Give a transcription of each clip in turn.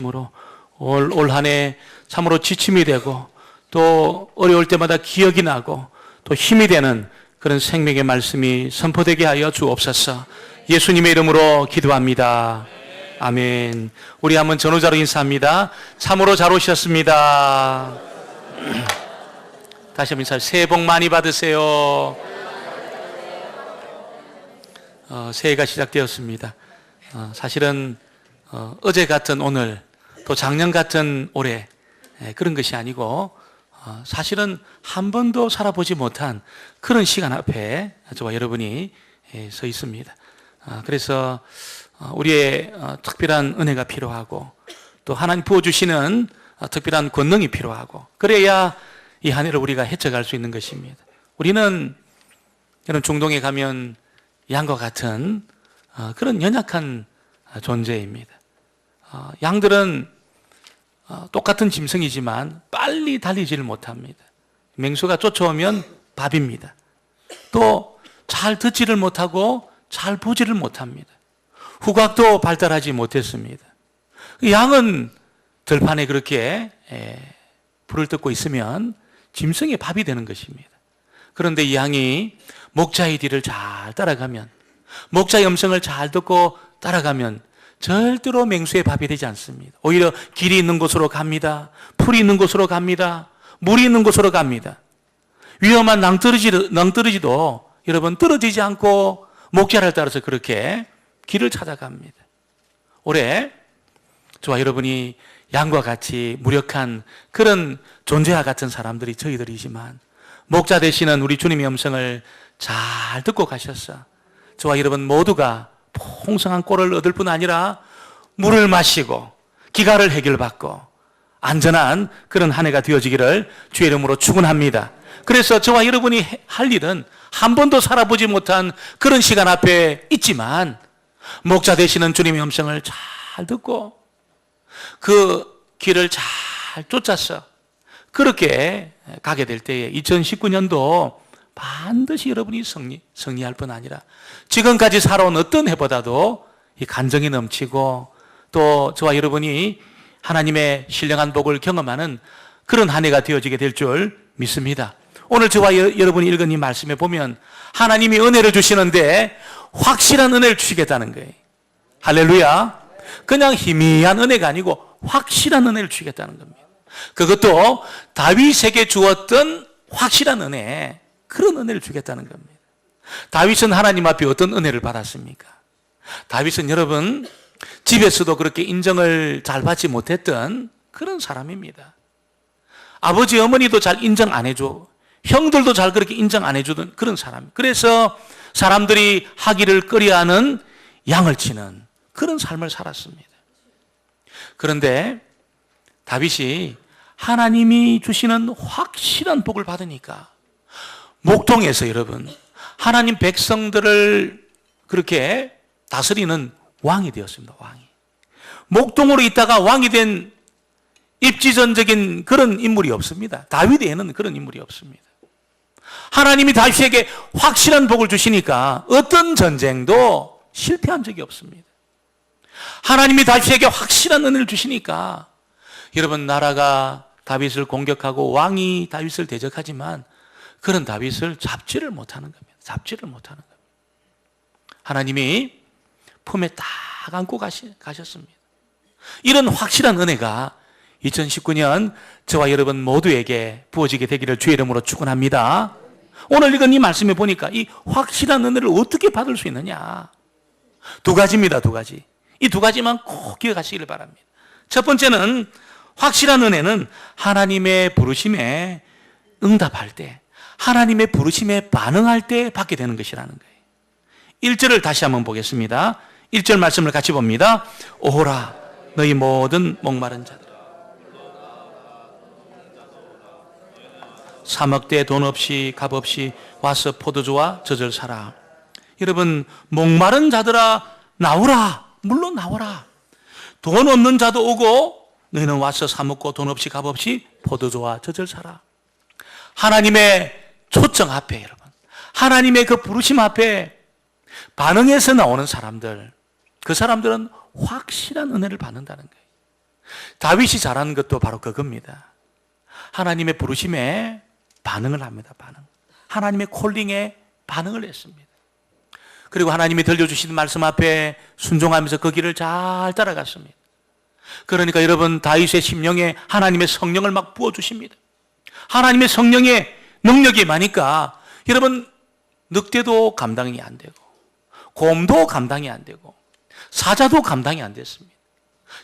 있으므로 올 한 해 참으로 지침이 되고 또 어려울 때마다 기억이 나고 또 힘이 되는 그런 생명의 말씀이 선포되게 하여 주옵소서. 예수님의 이름으로 기도합니다. 아멘. 우리 한번 전후자로 인사합니다. 참으로 잘 오셨습니다. 다시 한번 인사. 새해 복 많이 받으세요. 새해가 시작되었습니다. 사실은 어제 같은 오늘 또 작년 같은 올해 그런 것이 아니고 사실은 한 번도 살아보지 못한 그런 시간 앞에 저와 여러분이 서 있습니다. 그래서 우리의 특별한 은혜가 필요하고 또 하나님 부어주시는 특별한 권능이 필요하고 그래야 이 한 해를 우리가 헤쳐갈 수 있는 것입니다. 우리는 이런 중동에 가면 양과 같은 그런 연약한 존재입니다. 양들은 똑같은 짐승이지만 빨리 달리지를 못합니다. 맹수가 쫓아오면 밥입니다. 또 잘 듣지를 못하고 잘 보지를 못합니다. 후각도 발달하지 못했습니다. 양은 들판에 그렇게 불을 뜯고 있으면 짐승의 밥이 되는 것입니다. 그런데 이 양이 목자의 뒤를 잘 따라가면, 목자의 음성을 잘 듣고 따라가면 절대로 맹수의 밥이 되지 않습니다. 오히려 길이 있는 곳으로 갑니다. 풀이 있는 곳으로 갑니다. 물이 있는 곳으로 갑니다. 위험한 낭떠러지도 여러분 떨어지지 않고 목자를 따라서 그렇게 길을 찾아갑니다. 올해 저와 여러분이 양과 같이 무력한 그런 존재와 같은 사람들이 저희들이지만 목자 되시는 우리 주님의 음성을 잘 듣고 가셔서 저와 여러분 모두가 풍성한 꼴을 얻을 뿐 아니라 물을 마시고 기갈을 해결받고 안전한 그런 한 해가 되어지기를 주의 이름으로 축원합니다. 그래서 저와 여러분이 할 일은 한 번도 살아보지 못한 그런 시간 앞에 있지만 목자 되시는 주님의 음성을 잘 듣고 그 길을 잘 쫓아서 그렇게 가게 될 때에 2019년도 반드시 여러분이 승리할 뿐 아니라 지금까지 살아온 어떤 해보다도 이 간정이 넘치고 또 저와 여러분이 하나님의 신령한 복을 경험하는 그런 한 해가 되어지게 될 줄 믿습니다. 오늘 저와 여러분이 읽은 이 말씀에 보면 하나님이 은혜를 주시는데 확실한 은혜를 주시겠다는 거예요. 할렐루야. 그냥 희미한 은혜가 아니고 확실한 은혜를 주시겠다는 겁니다. 그것도 다윗에게 주었던 확실한 은혜, 그런 은혜를 주겠다는 겁니다. 다윗은 하나님 앞에 어떤 은혜를 받았습니까? 다윗은 여러분 집에서도 그렇게 인정을 잘 받지 못했던 그런 사람입니다. 아버지 어머니도 잘 인정 안 해줘, 형들도 잘 그렇게 인정 안 해주던 그런 사람. 그래서 사람들이 하기를 꺼려하는 양을 치는 그런 삶을 살았습니다. 그런데 다윗이 하나님이 주시는 확실한 복을 받으니까 목동에서 여러분 하나님 백성들을 그렇게 다스리는 왕이 되었습니다. 왕이. 목동으로 있다가 왕이 된 입지전적인 그런 인물이 없습니다. 다윗에는 그런 인물이 없습니다. 하나님이 다윗에게 확실한 복을 주시니까 어떤 전쟁도 실패한 적이 없습니다. 하나님이 다윗에게 확실한 은혜를 주시니까 여러분 나라가 다윗을 공격하고 왕이 다윗을 대적하지만 그런 다윗을 잡지를 못하는 겁니다. 잡지를 못하는 겁니다. 하나님이 품에 딱 안고 가셨습니다. 이런 확실한 은혜가 2019년 저와 여러분 모두에게 부어지게 되기를 주의 이름으로 축원합니다. 오늘 읽은 이 말씀에 보니까 이 확실한 은혜를 어떻게 받을 수 있느냐? 두 가지입니다. 두 가지. 이 두 가지만 꼭 기억하시기를 바랍니다. 첫 번째는 확실한 은혜는 하나님의 부르심에 응답할 때, 하나님의 부르심에 반응할 때 받게 되는 것이라는 거예요. 1절을 다시 한번 보겠습니다. 1절 말씀을 같이 봅니다. 오호라 너희 모든 목마른 자들, 사먹되 돈 없이 값 없이 와서 포도주와 젖을 사라. 여러분 목마른 자들아 나오라. 물론 나오라. 돈 없는 자도 오고 너희는 와서 사먹고 돈 없이 값 없이 포도주와 젖을 사라. 하나님의 초청 앞에 여러분, 하나님의 그 부르심 앞에 반응해서 나오는 사람들, 그 사람들은 확실한 은혜를 받는다는 거예요. 다윗이 잘하는 것도 바로 그겁니다. 하나님의 부르심에 반응을 합니다. 하나님의 콜링에 반응을 했습니다. 그리고 하나님이 들려주신 말씀 앞에 순종하면서 그 길을 잘 따라갔습니다. 그러니까 여러분, 다윗의 심령에 하나님의 성령을 막 부어주십니다. 하나님의 성령의 능력이 많으니까 여러분, 늑대도 감당이 안 되고 곰도 감당이 안 되고 사자도 감당이 안 됐습니다.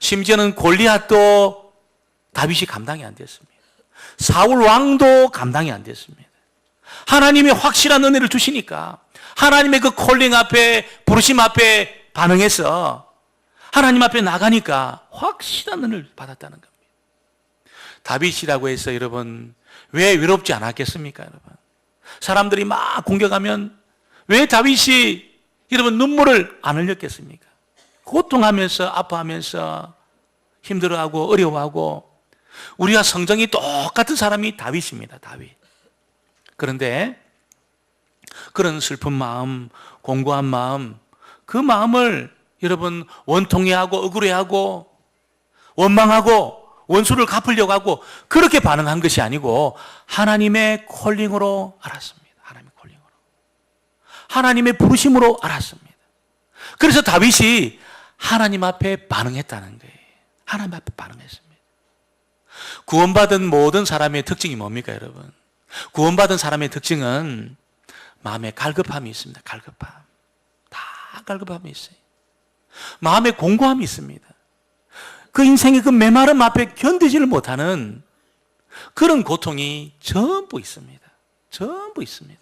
심지어는 골리앗도 다윗이 감당이 안 됐습니다. 사울 왕도 감당이 안 됐습니다. 하나님이 확실한 은혜를 주시니까 하나님의 그 콜링 앞에, 부르심 앞에 반응해서 하나님 앞에 나가니까 확실한 은혜를 받았다는 겁니다. 다윗이라고 해서 여러분, 왜 외롭지 않았겠습니까, 여러분? 사람들이 막 공격하면 왜 다윗이 여러분 눈물을 안 흘렸겠습니까? 고통하면서, 아파하면서, 힘들어하고, 어려워하고, 우리와 성정이 똑같은 사람이 다윗입니다, 다윗. 그런데 그런 슬픈 마음, 공고한 마음, 그 마음을 여러분 원통해하고 억울해하고 원망하고 원수를 갚으려고 하고 그렇게 반응한 것이 아니고 하나님의 콜링으로 알았습니다. 하나님의 콜링으로. 하나님의 부르심으로 알았습니다. 그래서 다윗이 하나님 앞에 반응했다는 거예요. 하나님 앞에 반응했습니다. 구원받은 모든 사람의 특징이 뭡니까, 여러분? 구원받은 사람의 특징은 마음에 갈급함이 있습니다. 갈급함. 다 갈급함이 있어요. 마음에 공고함이 있습니다. 그 인생의 그 메마름 앞에 견디지를 못하는 그런 고통이 전부 있습니다. 전부 있습니다.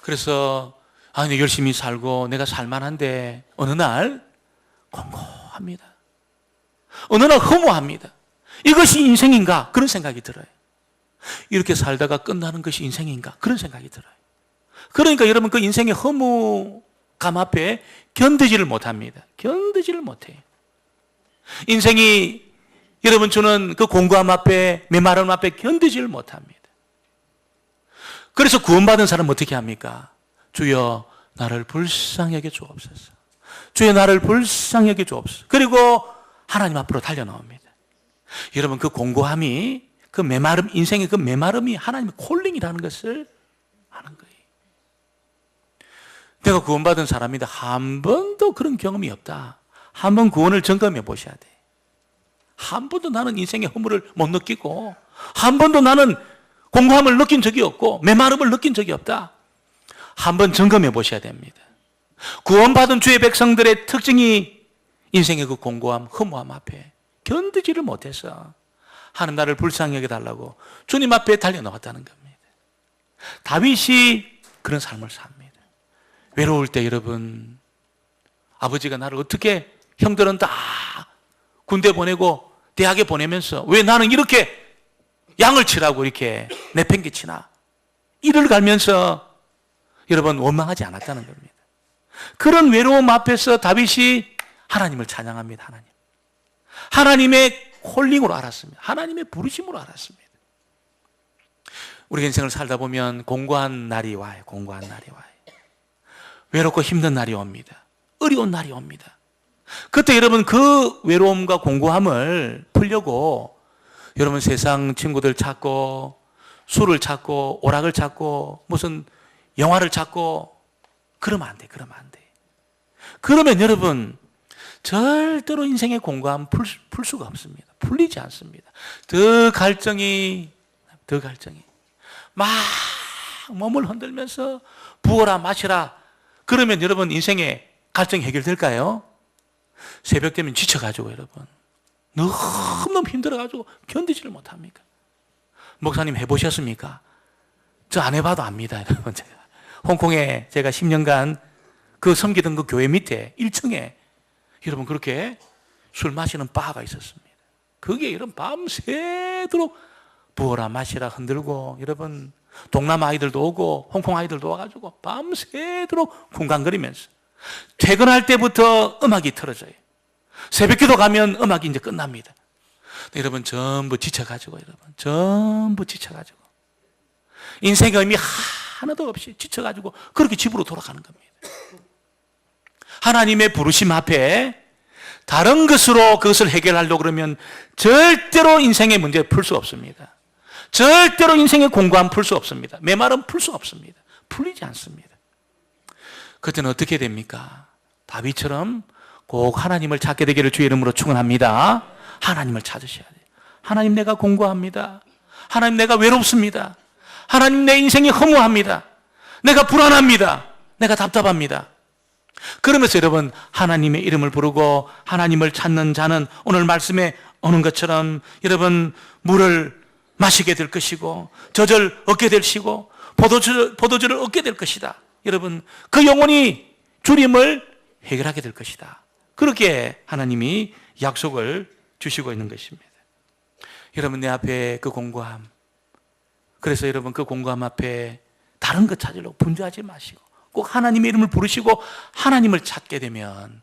그래서 내가 열심히 살고 내가 살만한데 어느 날 공고합니다. 어느 날 허무합니다. 이것이 인생인가? 그런 생각이 들어요. 이렇게 살다가 끝나는 것이 인생인가? 그런 생각이 들어요. 그러니까 여러분, 그 인생의 허무감 앞에 견디지를 못합니다. 견디지를 못해요. 인생이 여러분 주는 그 공고함 앞에, 메마름 앞에 견디지를 못합니다. 그래서 구원받은 사람은 어떻게 합니까? 주여 나를 불쌍히 여겨 주옵소서. 주여 나를 불쌍히 여겨 주옵소서. 그리고 하나님 앞으로 달려나옵니다. 여러분, 그 공고함이, 그 메마름, 인생의 그 메마름이 하나님의 콜링이라는 것을 아는 거예요. 내가 구원받은 사람이다. 한 번도 그런 경험이 없다. 한 번 구원을 점검해 보셔야 돼. 한 번도 나는 인생의 허물을 못 느끼고, 한 번도 나는 공고함을 느낀 적이 없고, 메마름을 느낀 적이 없다. 한 번 점검해 보셔야 됩니다. 구원받은 주의 백성들의 특징이 인생의 그 공고함, 허무함 앞에 견디지를 못해서 하나님 나를 불쌍히 여겨달라고 주님 앞에 달려나왔다는 겁니다. 다윗이 그런 삶을 삽니다. 외로울 때 여러분, 아버지가 나를 어떻게, 형들은 다 군대 보내고 대학에 보내면서 왜 나는 이렇게 양을 치라고 이렇게 내팽개치나, 이를 갈면서 여러분 원망하지 않았다는 겁니다. 그런 외로움 앞에서 다윗이 하나님을 찬양합니다. 하나님의 콜링으로 알았습니다. 하나님의 부르심으로 알았습니다. 우리 인생을 살다 보면 공고한 날이 와요. 공고한 날이 와요. 외롭고 힘든 날이 옵니다. 어려운 날이 옵니다. 그때 여러분 그 외로움과 공고함을 풀려고 여러분 세상 친구들 찾고 술을 찾고 오락을 찾고 무슨 영화를 찾고 그러면 안 돼. 그러면 안 돼. 그러면 여러분 절대로 인생의 공고함 풀 수가 없습니다. 풀리지 않습니다. 더 갈증이 막 몸을 흔들면서 부어라 마시라 그러면 여러분 인생의 갈증이 해결될까요? 새벽 되면 지쳐가지고 여러분 너무너무 힘들어가지고 견디지를 못합니까? 목사님 해보셨습니까? 저 안 해봐도 압니다. 여러분 제가 홍콩에 제가 10년간 그 섬기던 그 교회 밑에 1층에 여러분 그렇게 술 마시는 바가 있었습니다. 그게 여러분 밤새도록 부어라 마시라 흔들고 여러분 동남 아이들도 오고 홍콩 아이들도 와가지고 밤새도록 쿵강거리면서 퇴근할 때부터 음악이 틀어져요. 새벽기도 가면 음악이 이제 끝납니다. 여러분 전부 지쳐가지고 여러분 전부 지쳐가지고 인생의 의미 하나도 없이 지쳐가지고 그렇게 집으로 돌아가는 겁니다. 하나님의 부르심 앞에 다른 것으로 그것을 해결하려고 그러면 절대로 인생의 문제를 풀 수 없습니다. 절대로 인생의 공고함 풀 수 없습니다. 메말은 풀 수 없습니다. 풀리지 않습니다. 그때는 어떻게 됩니까? 다윗처럼 꼭 하나님을 찾게 되기를 주의 이름으로 축원합니다. 하나님을 찾으셔야 돼요. 하나님, 내가 공고합니다. 하나님, 내가 외롭습니다. 하나님, 내 인생이 허무합니다. 내가 불안합니다. 내가 답답합니다. 그러면서 여러분, 하나님의 이름을 부르고 하나님을 찾는 자는 오늘 말씀에 오는 것처럼 여러분, 물을 마시게 될 것이고 젖을 얻게 될 것이고 포도주를 얻게 될 것이다. 여러분, 그 영혼이 주림을 해결하게 될 것이다. 그렇게 하나님이 약속을 주시고 있는 것입니다. 여러분, 내 앞에 그 공고함, 그래서 여러분, 그 공고함 앞에 다른 것 찾으려고 분주하지 마시고 꼭 하나님의 이름을 부르시고 하나님을 찾게 되면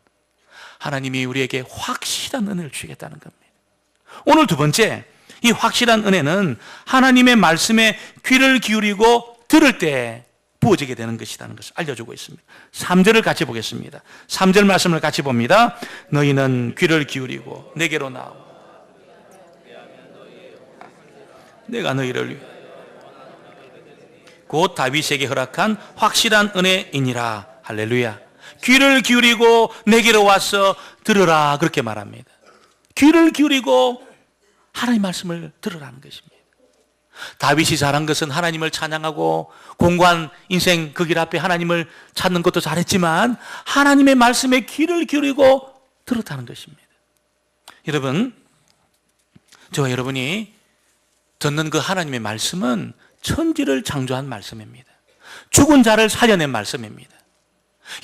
하나님이 우리에게 확실한 은혜를 주겠다는 겁니다. 오늘 두 번째, 이 확실한 은혜는 하나님의 말씀에 귀를 기울이고 들을 때 부어지게 되는 것이라는 것을 알려주고 있습니다. 3절을 같이 보겠습니다. 3절 말씀을 같이 봅니다. 너희는 귀를 기울이고 내게로 나오. 내가 너희를 위해 곧 다윗에게 허락한 확실한 은혜이니라. 할렐루야. 귀를 기울이고 내게로 와서 들으라. 그렇게 말합니다. 귀를 기울이고 하나님 말씀을 들으라는 것입니다. 다윗이 잘한 것은 하나님을 찬양하고 공고한 인생 그 길 앞에 하나님을 찾는 것도 잘했지만 하나님의 말씀에 귀를 기울이고 들었다는 것입니다. 여러분, 저와 여러분이 듣는 그 하나님의 말씀은 천지를 창조한 말씀입니다. 죽은 자를 살려낸 말씀입니다.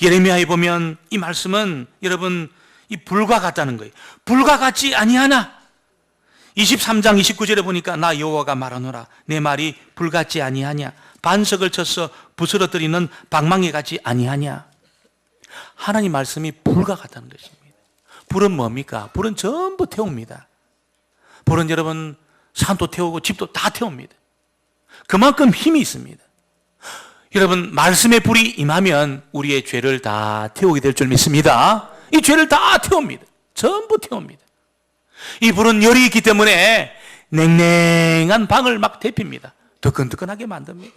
예레미야에 보면 이 말씀은 여러분, 이 불과 같다는 거예요. 불과 같지 아니하나? 23장 29절에 보니까 나 여호와가 말하노라. 내 말이 불같지 아니하냐? 반석을 쳐서 부스러뜨리는 방망이 같지 아니하냐? 하나님 말씀이 불과 같다는 것입니다. 불은 뭡니까? 불은 전부 태웁니다. 불은 여러분, 산도 태우고 집도 다 태웁니다. 그만큼 힘이 있습니다. 여러분, 말씀의 불이 임하면 우리의 죄를 다 태우게 될 줄 믿습니다. 이 죄를 다 태웁니다. 전부 태웁니다. 이 불은 열이 있기 때문에 냉랭한 방을 막 데핍니다. 뜨끈뜨끈하게 만듭니다.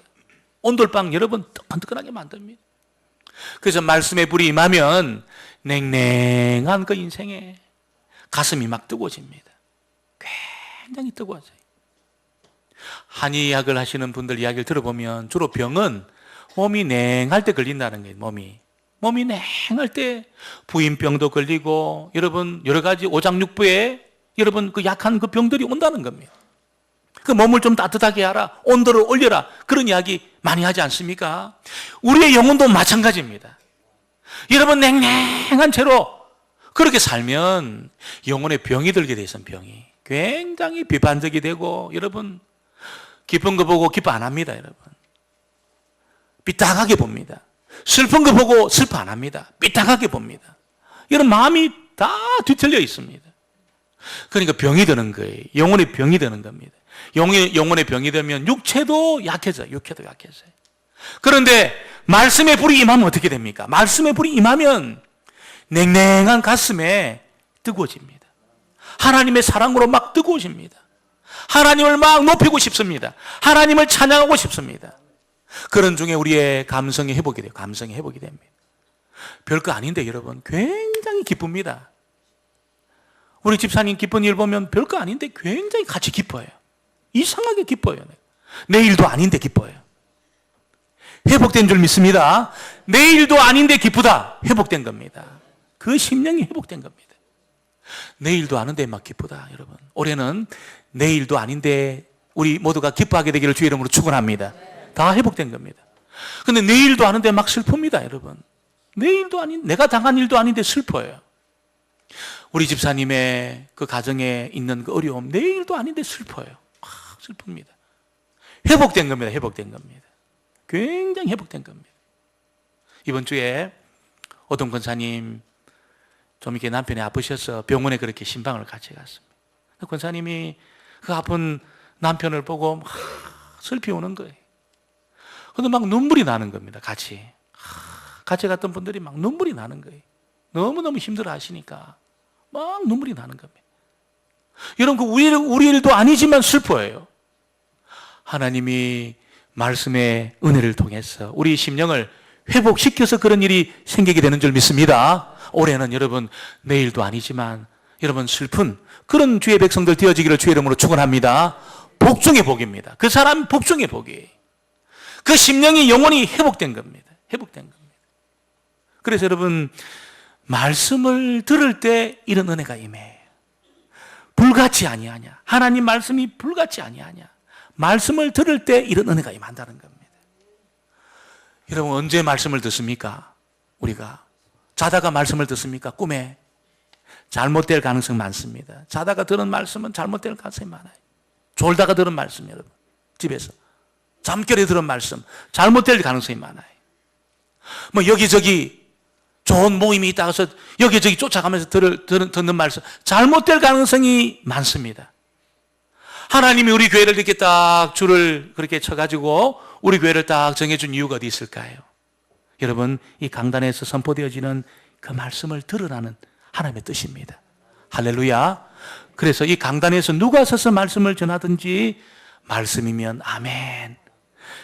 온돌방 여러분 뜨끈뜨끈하게 만듭니다. 그래서 말씀의 불이 임하면 냉랭한 그 인생에 가슴이 막 뜨거워집니다. 굉장히 뜨거워져요. 한의학을 하시는 분들 이야기를 들어보면 주로 병은 몸이 냉할 때 걸린다는 거예요. 몸이 냉할 때 부인병도 걸리고 여러분 여러 가지 오장육부에 여러분 그 약한 그 병들이 온다는 겁니다. 그 몸을 좀 따뜻하게 하라, 온도를 올려라, 그런 이야기 많이 하지 않습니까? 우리의 영혼도 마찬가지입니다. 여러분, 냉랭한 채로 그렇게 살면 영혼에 병이 들게 돼 있어요. 병이 굉장히 비판적이 되고 여러분 기쁜 거 보고 기뻐 안 합니다. 여러분 삐딱하게 봅니다. 슬픈 거 보고 슬퍼 안 합니다. 삐딱하게 봅니다. 여러분 마음이 다 뒤틀려 있습니다. 그러니까 병이 드는 거예요. 영혼의 병이 드는 겁니다. 영혼의 병이 되면 육체도 약해져요. 육체도 약해져요. 그런데 말씀의 불이 임하면 어떻게 됩니까? 말씀의 불이 임하면 냉랭한 가슴에 뜨거워집니다. 하나님의 사랑으로 막 뜨거워집니다. 하나님을 막 높이고 싶습니다. 하나님을 찬양하고 싶습니다. 그런 중에 우리의 감성이 회복이 돼요. 감성이 회복이 됩니다. 별거 아닌데 여러분 굉장히 기쁩니다. 우리 집사님 기쁜 일 보면 별거 아닌데 굉장히 같이 기뻐요. 이상하게 기뻐요. 내 일도 아닌데 기뻐요. 회복된 줄 믿습니다. 내 일도 아닌데 기쁘다. 회복된 겁니다. 그 심령이 회복된 겁니다. 내 일도 아닌데 막 기쁘다. 여러분 올해는 내 일도 아닌데 우리 모두가 기뻐하게 되기를 주의 이름으로 축원합니다. 다 회복된 겁니다. 근데 내 일도 아닌데 막 슬픕니다. 여러분 내 일도 아닌, 내가 당한 일도 아닌데 슬퍼요. 우리 집사님의 그 가정에 있는 그 어려움, 내 일도 아닌데 슬퍼요. 슬픕니다. 회복된 겁니다. 회복된 겁니다. 굉장히 회복된 겁니다. 이번 주에 어떤 권사님 좀 이렇게 남편이 아프셔서 병원에 그렇게 신방을 같이 갔습니다. 권사님이 그 아픈 남편을 보고 막 슬피 우는 거예요. 근데 막 눈물이 나는 겁니다. 같이 갔던 분들이 막 눈물이 나는 거예요. 너무너무 힘들어 하시니까 막 눈물이 나는 겁니다. 여러분, 우리 일도 아니지만 슬퍼요. 하나님이 말씀의 은혜를 통해서 우리 심령을 회복시켜서 그런 일이 생기게 되는 줄 믿습니다. 올해는 여러분, 내 일도 아니지만 여러분 슬픈 그런 주의 백성들 되어지기를 주의 이름으로 축원합니다. 복중의 복입니다. 그 사람 복중의 복이. 그 심령이 영원히 회복된 겁니다. 회복된 겁니다. 그래서 여러분, 말씀을 들을 때 이런 은혜가 임해요. 불같이 아니하냐. 하나님 말씀이 불같이 아니하냐. 말씀을 들을 때 이런 은혜가 임한다는 겁니다. 여러분, 언제 말씀을 듣습니까? 우리가 자다가 말씀을 듣습니까? 꿈에. 잘못될 가능성이 많습니다. 자다가 들은 말씀은 잘못될 가능성이 많아요. 졸다가 들은 말씀, 여러분, 집에서 잠결에 들은 말씀 잘못될 가능성이 많아요. 뭐 여기저기 좋은 모임이 있다 해서 여기저기 쫓아가면서 듣는 말씀 잘못될 가능성이 많습니다. 하나님이 우리 교회를 이렇게 딱 줄을 그렇게 쳐가지고 우리 교회를 딱 정해준 이유가 어디 있을까요? 여러분, 이 강단에서 선포되어지는 그 말씀을 들으라는 하나님의 뜻입니다. 할렐루야. 그래서 이 강단에서 누가 서서 말씀을 전하든지 말씀이면 아멘.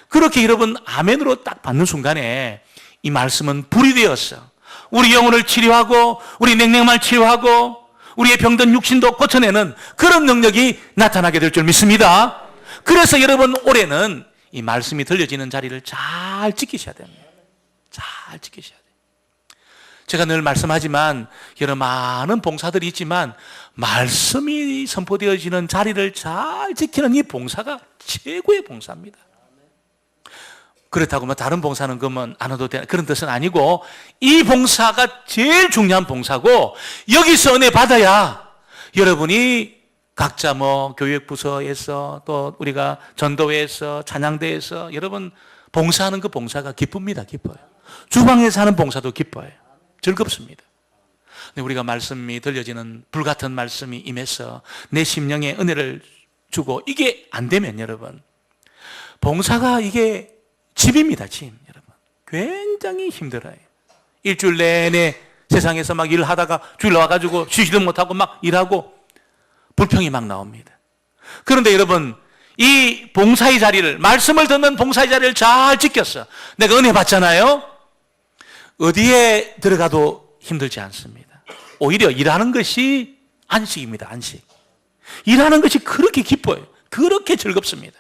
그렇게 여러분 아멘으로 딱 받는 순간에 이 말씀은 불이 되었어. 우리 영혼을 치료하고 우리 냉랭함을 치료하고 우리의 병든 육신도 고쳐내는 그런 능력이 나타나게 될 줄 믿습니다. 그래서 여러분, 올해는 이 말씀이 들려지는 자리를 잘 지키셔야 됩니다. 잘 지키셔야 돼요. 제가 늘 말씀하지만 여러 많은 봉사들이 있지만 말씀이 선포되어지는 자리를 잘 지키는 이 봉사가 최고의 봉사입니다. 그렇다고 뭐 다른 봉사는 그러면 안 해도 되는 그런 뜻은 아니고 이 봉사가 제일 중요한 봉사고 여기서 은혜 받아야 여러분이 각자 뭐 교육부서에서 또 우리가 전도회에서 찬양대에서 여러분 봉사하는 그 봉사가 기쁩니다. 기뻐요. 주방에서 하는 봉사도 기뻐요. 즐겁습니다. 근데 우리가 말씀이 들려지는 불같은 말씀이 임해서 내 심령에 은혜를 주고 이게 안 되면 여러분 봉사가 이게 집입니다. 집 여러분 굉장히 힘들어요. 일주일 내내 세상에서 막 일하다가 주일 와가지고 쉬지도 못하고 막 일하고 불평이 막 나옵니다. 그런데 여러분 이 봉사의 자리를 말씀을 듣는 봉사의 자리를 잘 지켰어. 내가 은혜 받잖아요. 어디에 들어가도 힘들지 않습니다. 오히려 일하는 것이 안식입니다. 안식. 일하는 것이 그렇게 기뻐요. 그렇게 즐겁습니다.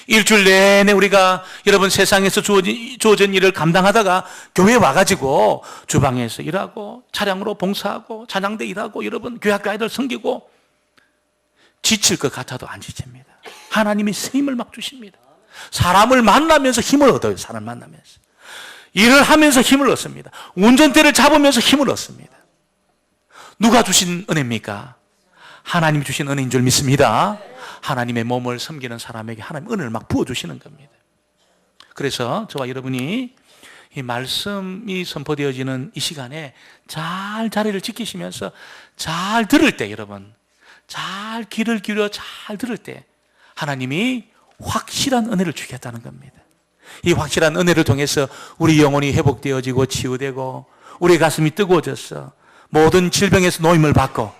일주일 내내 우리가 여러분 세상에서 주어진 일을 감당하다가 교회에 와가지고 주방에서 일하고 차량으로 봉사하고 찬양대 일하고 여러분 교회학교 아이들 섬기고 지칠 것 같아도 안 지칩니다. 하나님이 새 힘을 막 주십니다. 사람을 만나면서 힘을 얻어요. 사람을 만나면서. 일을 하면서 힘을 얻습니다. 운전대를 잡으면서 힘을 얻습니다. 누가 주신 은혜입니까? 하나님이 주신 은혜인 줄 믿습니다. 하나님의 몸을 섬기는 사람에게 하나님 은혜를 막 부어주시는 겁니다. 그래서 저와 여러분이 이 말씀이 선포되어지는 이 시간에 잘 자리를 지키시면서 잘 들을 때 여러분 잘 귀를 기울여 잘 들을 때 하나님이 확실한 은혜를 주겠다는 겁니다. 이 확실한 은혜를 통해서 우리 영혼이 회복되어지고 치유되고 우리 가슴이 뜨거워졌어. 모든 질병에서 노임을 받고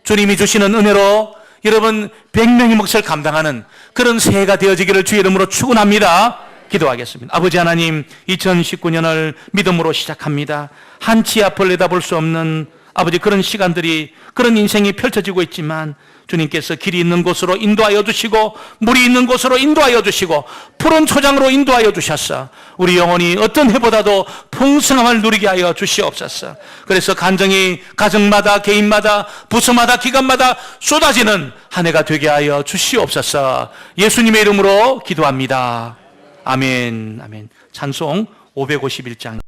주님이 주시는 은혜로 여러분 100명의 몫을 감당하는 그런 새해가 되어지기를 주의 이름으로 축원합니다. 기도하겠습니다. 아버지 하나님 2019년을 믿음으로 시작합니다. 한치 앞을 내다볼 수 없는 아버지 그런 시간들이 그런 인생이 펼쳐지고 있지만 주님께서 길이 있는 곳으로 인도하여 주시고 물이 있는 곳으로 인도하여 주시고 푸른 초장으로 인도하여 주셨어. 우리 영혼이 어떤 해보다도 풍성함을 누리게 하여 주시옵소서. 그래서 간정이 가정마다 개인마다 부서마다 기관마다 쏟아지는 한 해가 되게 하여 주시옵소서. 예수님의 이름으로 기도합니다. 아멘. 아멘. 찬송 551장